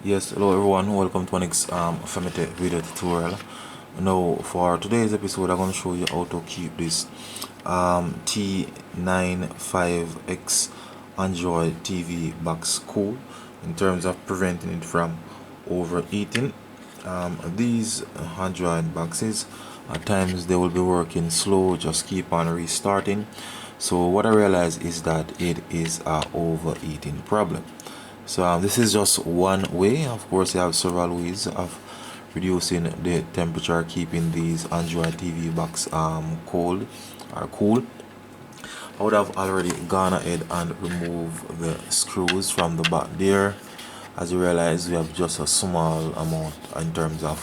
Yes, hello everyone, welcome to our next Femite video tutorial. Now for today's episode I'm going to show you how to keep this T95X Android TV box cool in terms of preventing it from overheating. These Android boxes at times they will be working slow, just keep on restarting. So what I realized is that it is a overheating problem. So this is just one way. Of course, you have several ways of reducing the temperature, keeping these Android TV box cold or cool. I would have already gone ahead and removed the screws from the back there. As you realize, we have just a small amount in terms of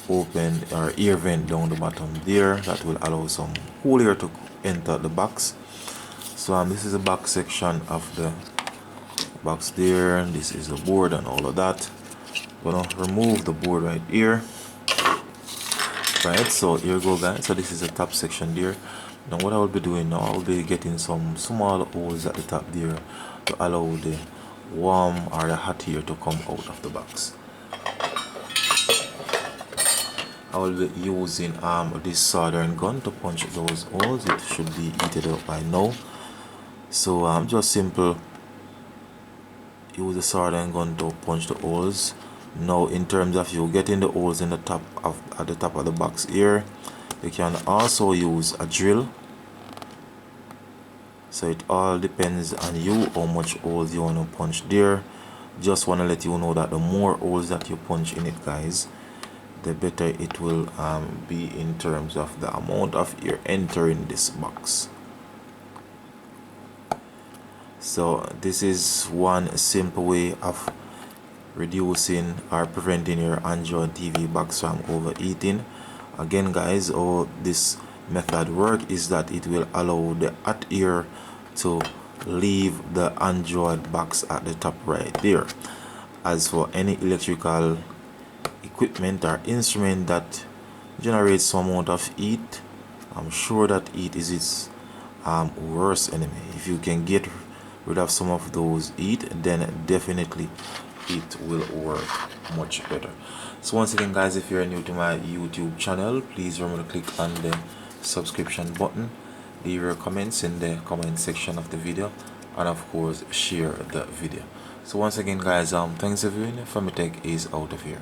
open or air vent down the bottom there that will allow some cool air to enter the box. So this is the back section of the box there. This is the board and all of that. Gonna remove the board right here. Right, so here we go guys. So this is the top section there. Now what I will be doing now, I'll be getting some small holes at the top there to allow the warm or the hot air to come out of the box. I will be using this soldering gun to punch those holes. It should be heated up by now. So just simple use the soldering gun to punch the holes. Now in terms of you getting the holes in the top of at the top of the box here, you can also use a drill. So it all depends on you how much holes you want to punch there. Just want to let you know that the more holes that you punch in it guys, the better it will be in terms of the amount of air entering this box. So this is one simple way of reducing or preventing your Android TV box from overheating. Again guys, how this method work is that it will allow the hot air to leave the Android box at the top right there. As for any electrical equipment or instrument that generates some amount of heat, I'm sure that heat is its worst enemy. If you can get rid of some of those heat, then definitely it will work much better. So once again guys, if you're new to my YouTube channel, please remember to click on the subscription button, leave your comments in the comment section of the video, and of course share the video. So once again guys, thanks for viewing. Femitech is out of here.